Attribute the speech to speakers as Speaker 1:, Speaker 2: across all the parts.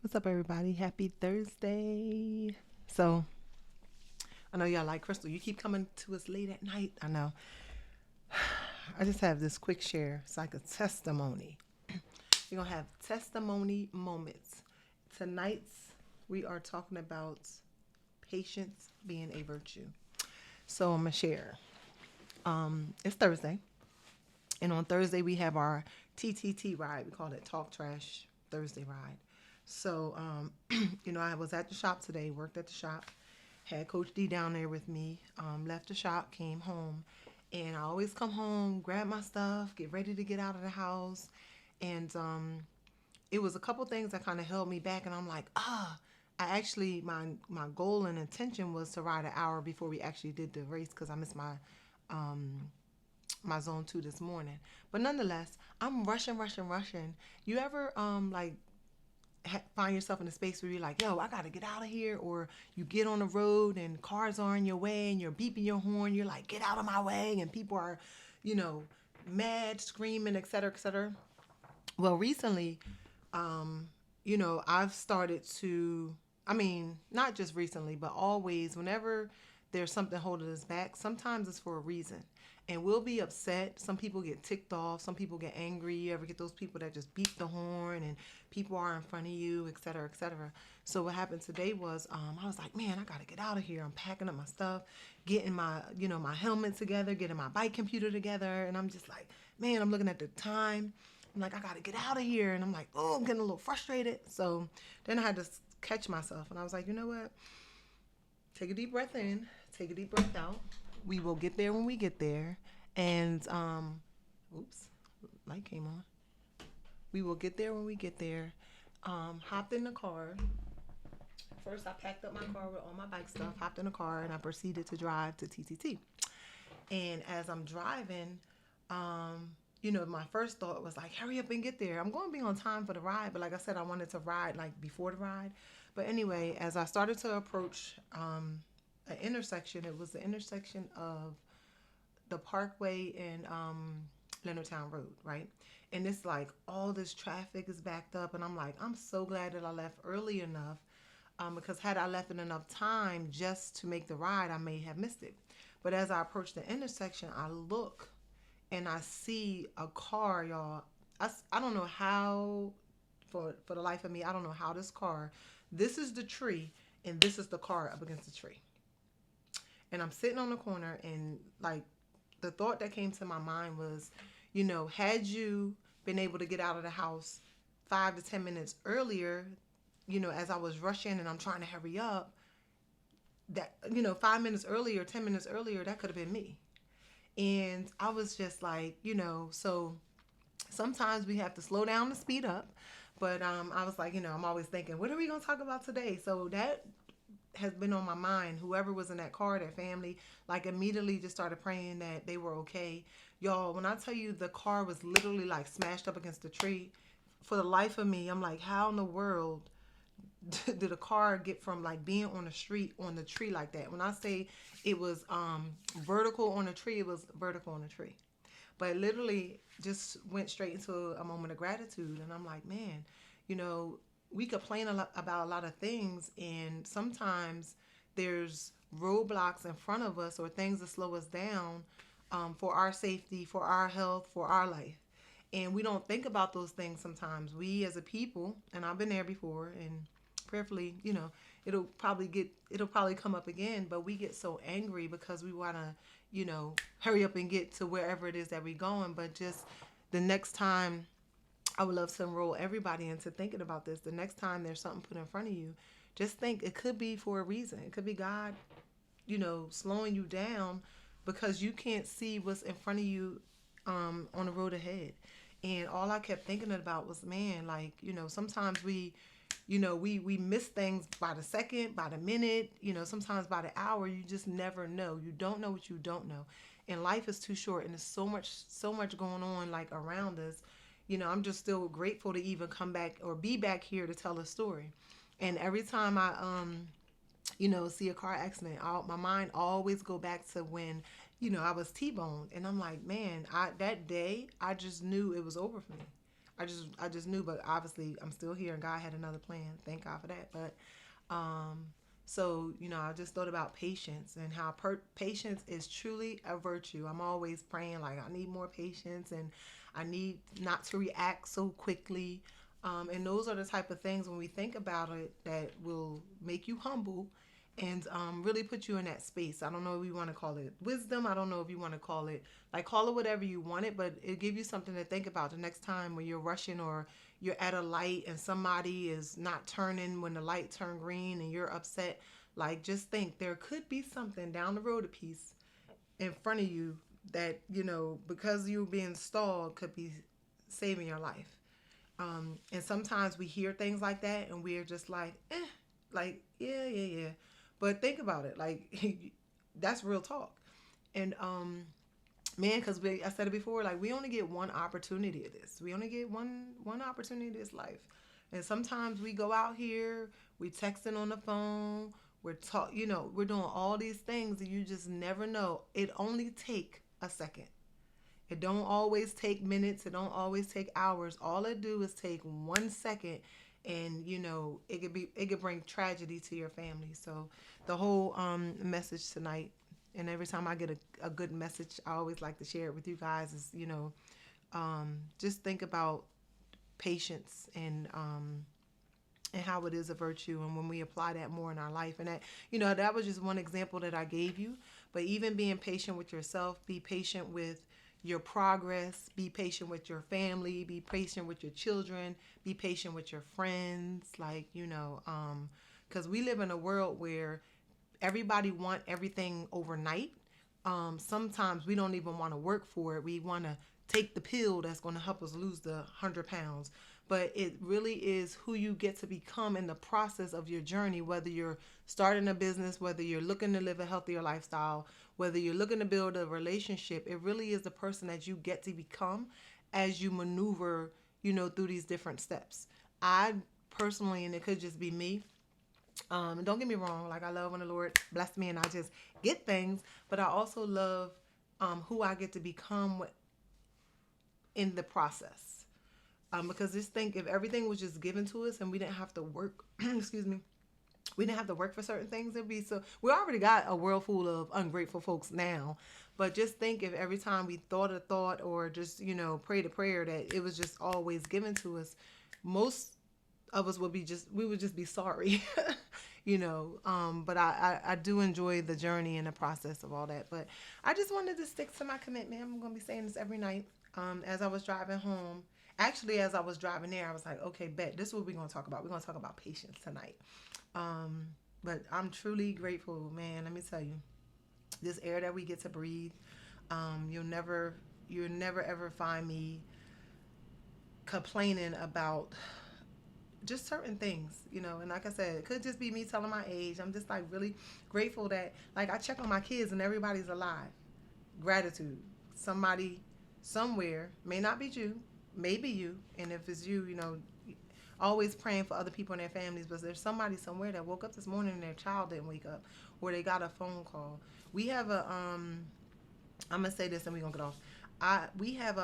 Speaker 1: What's up, everybody? Happy Thursday. So, I know y'all like Crystal. You keep coming to us late at night. I know. I just have this quick share. It's like a testimony. We're going to have testimony moments. Tonight's, we are talking about patience being a virtue. So, I'm going to share. It's Thursday. And on Thursday, we have our TTT ride. We call it Talk Trash Thursday ride. So, I was at the shop today, worked at the shop, had Coach D down there with me, left the shop, came home. And I always come home, grab my stuff, get ready to get out of the house. And it was a couple things that kind of held me back. And I'm like, my goal and intention was to ride an hour before we actually did the race because I missed my zone 2 this morning. But nonetheless, I'm rushing. You ever find yourself in a space where you're like, yo, I gotta get out of here, or you get on the road and cars are in your way and you're beeping your horn, you're like, get out of my way, and people are, mad, screaming, etc., etc. Well, recently, I've started to, not just recently, but always, whenever there's something holding us back, sometimes it's for a reason. And we'll be upset. Some people get ticked off. Some people get angry. You ever get those people that just beat the horn and people are in front of you, et cetera, et cetera. So what happened today was I was like, man, I got to get out of here. I'm packing up my stuff, getting my helmet together, getting my bike computer together. And I'm just like, man, I'm looking at the time. I'm like, I got to get out of here. And I'm like, oh, I'm getting a little frustrated. So then I had to catch myself. And I was like, you know what? Take a deep breath in, take a deep breath out. We will get there when we get there. And, oops, light came on. We will get there when we get there. Hopped in the car. First, I packed up my car with all my bike stuff, hopped in the car, and I proceeded to drive to TTT. And as I'm driving, my first thought was like, hurry up and get there. I'm going to be on time for the ride. But like I said, I wanted to ride like before the ride. But anyway, as I started to approach an intersection, it was the intersection of the Parkway and Leonardtown Road, right? And it's like all this traffic is backed up. And I'm like, I'm so glad that I left early enough because had I left in enough time just to make the ride, I may have missed it. But as I approach the intersection, I look and I see a car, y'all. I don't know how, for the life of me, I don't know how this is the tree and this is the car up against the tree. And I'm sitting on the corner and like the thought that came to my mind was, had you been able to get out of the house 5 to 10 minutes earlier, as I was rushing and I'm trying to hurry up, that, 5 minutes earlier, 10 minutes earlier, that could have been me. And I was just like, so sometimes we have to slow down to speed up. But I was like, I'm always thinking, what are we going to talk about today? So that has been on my mind. Whoever was in that car, their family, like immediately just started praying that they were okay. Y'all, when I tell you the car was literally like smashed up against the tree, for the life of me, I'm like, how in the world did a car get from like being on the street on the tree like that? When I say it was vertical on the tree, it was vertical on the tree. But it literally just went straight into a moment of gratitude. And I'm like, man, we complain about a lot of things, and sometimes there's roadblocks in front of us or things that slow us down for our safety, for our health, for our life. And we don't think about those things sometimes. We as a people, and I've been there before, and prayerfully, it'll probably come up again, but we get so angry because we want to, hurry up and get to wherever it is that we're going. But just the next time, I would love to enroll everybody into thinking about this. The next time there's something put in front of you, just think it could be for a reason. It could be God, slowing you down because you can't see what's in front of you on the road ahead. And all I kept thinking about was, man, like, sometimes we miss things by the second, by the minute, sometimes by the hour. You just never know. You don't know what you don't know. And life is too short, and there's so much going on like around us. I'm just still grateful to even come back or be back here to tell a story. And every time I, see a car accident, my mind always go back to when, I was T-boned. And I'm like, man, that day, I just knew it was over for me. I just knew, but obviously I'm still here and God had another plan. Thank God for that. But so, I just thought about patience and how patience is truly a virtue. I'm always praying like I need more patience and I need not to react so quickly. And those are the type of things when we think about it that will make you humble and really put you in that space. I don't know if you want to call it wisdom. I don't know if you want to call it whatever you want it, but it give you something to think about the next time when you're rushing or you're at a light and somebody is not turning when the light turned green and you're upset. Like, just think there could be something down the road a piece in front of you that, because you're being stalled could be saving your life. And sometimes we hear things like that and we're just like, like, yeah. But think about it. Like, that's real talk. And, man, because I said it before, like, we only get one opportunity at this. We only get one opportunity this life. And sometimes we go out here, we texting on the phone, we're doing all these things and you just never know. It only take a second. It don't always take minutes. It don't always take hours. All it do is take 1 second, and it could bring tragedy to your family. So the whole message tonight, and every time I get a good message, I always like to share it with you guys. Is just think about patience and how it is a virtue, and when we apply that more in our life, and that was just one example that I gave you. But even being patient with yourself, be patient with your progress, be patient with your family, be patient with your children, be patient with your friends, because we live in a world where everybody want everything overnight. Sometimes we don't even want to work for it. We want to take the pill that's going to help us lose the 100 pounds. But it really is who you get to become in the process of your journey, whether you're starting a business, whether you're looking to live a healthier lifestyle, whether you're looking to build a relationship. It really is the person that you get to become as you maneuver, through these different steps. I personally, and it could just be me, and don't get me wrong, like, I love when the Lord bless me and I just get things, but I also love who I get to become in the process. Because just think, if everything was just given to us and we didn't have to work, excuse me, we didn't have to work for certain things, it'd be so. We already got a world full of ungrateful folks now, but just think if every time we thought a thought or just prayed a prayer that it was just always given to us, most of us would just be sorry, But I do enjoy the journey and the process of all that. But I just wanted to stick to my commitment. I'm gonna be saying this every night. As I was driving home. Actually, as I was driving there, I was like, okay, bet, this is what we're going to talk about. We're going to talk about patience tonight. But I'm truly grateful, man. Let me tell you, this air that we get to breathe, you'll never ever find me complaining about just certain things, and like I said, it could just be me telling my age. I'm just like really grateful that, like, I check on my kids and everybody's alive. Gratitude. Somebody somewhere, may not be you, maybe you, and if it's you, always praying for other people and their families, but there's somebody somewhere that woke up this morning and their child didn't wake up, or they got a phone call. We have I'm gonna say this and we're gonna get off. We have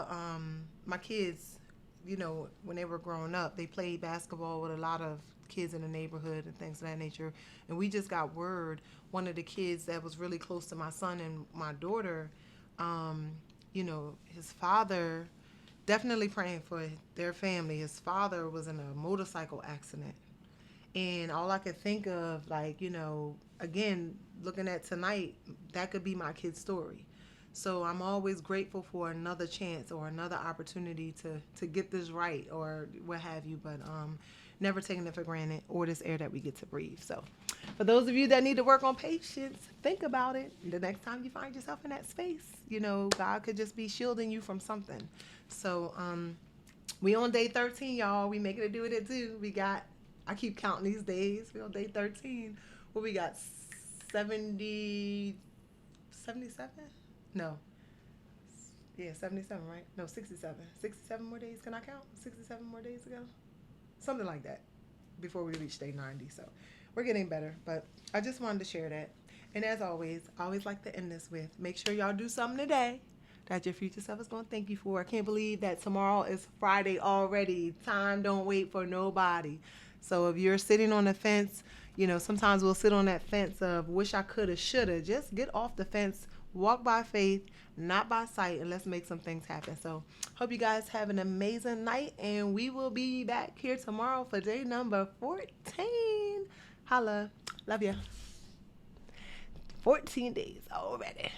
Speaker 1: my kids, when they were growing up, they played basketball with a lot of kids in the neighborhood and things of that nature, and we just got word, one of the kids that was really close to my son and my daughter, his father, definitely praying for their family. His father was in a motorcycle accident. And all I could think of, like, again, looking at tonight, that could be my kid's story. So I'm always grateful for another chance or another opportunity to get this right or what have you. But never taking it for granted, or this air that we get to breathe. So for those of you that need to work on patience, think about it. The next time you find yourself in that space, God could just be shielding you from something. So we on day 13, y'all. We making it do it at 2. I keep counting these days. We on day 13. What we got? 77? No. Yeah, 77, right? No, 67. 67 more days. Can I count? 67 more days ago? Something like that before we reach day 90. So we're getting better. But I just wanted to share that. And as always, I always like to end this with, make sure y'all do something today that your future self is going to thank you for. I can't believe that tomorrow is Friday already. Time don't wait for nobody. So if you're sitting on the fence, you know, sometimes we'll sit on that fence of wish I coulda, shoulda. Just get off the fence, walk by faith, not by sight, and let's make some things happen. So hope you guys have an amazing night, and we will be back here tomorrow for day number 14. Holla. Love ya. 14 days already.